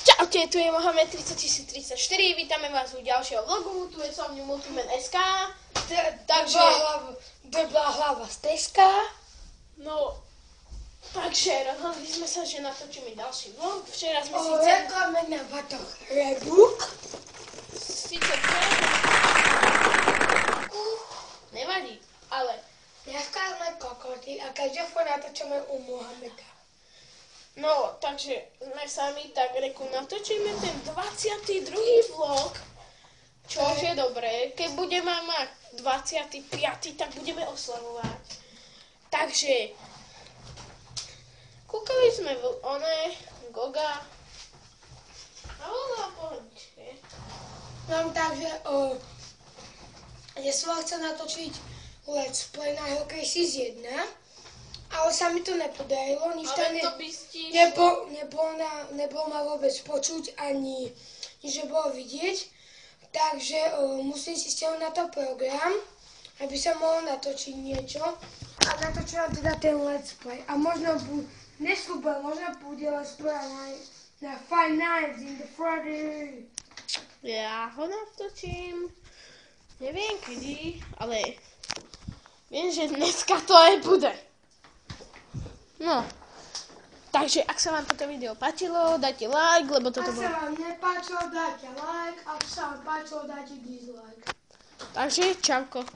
Čaute, tu je Mohamed 30034, vítame vás u ďalšieho vlogu, tu je so mnou Multiman.sk. Takže... Blbá hlava z Teska. No, takže rozhodli sme sa, že natočíme ďalší vlog. Včera sme O reklame na batoh Reebok. Sice nevadí, ale... Dneska sme kokoty a každý natočíme u Mohameda. No, takže sme sami tak reku natočíme ten 22. vlog, čo je dobré. Keď budeme mať 25. tak budeme oslavovať. Takže kúkali sme v Goga a ona pohodičke. Mám takže ja som chcel natočiť let's play na Hokej Season 1, ale sa mi to nepodarilo, nič tam nebolo ma vôbec počuť, ani nič nebolo vidieť, takže musím si stiahnuť na to program, aby som mohol natočiť niečo a natočím teda ten let's play a možno možno bude let's play na Five Nights in the Friday. Ja ho natočím, neviem kedy, ale viem, že dneska to aj bude. No, takže ak sa vám toto video páčilo, dajte like, lebo toto bolo... Ak sa vám nepáčilo, dajte like, ak sa vám páčilo, dajte dislike. Takže čauko.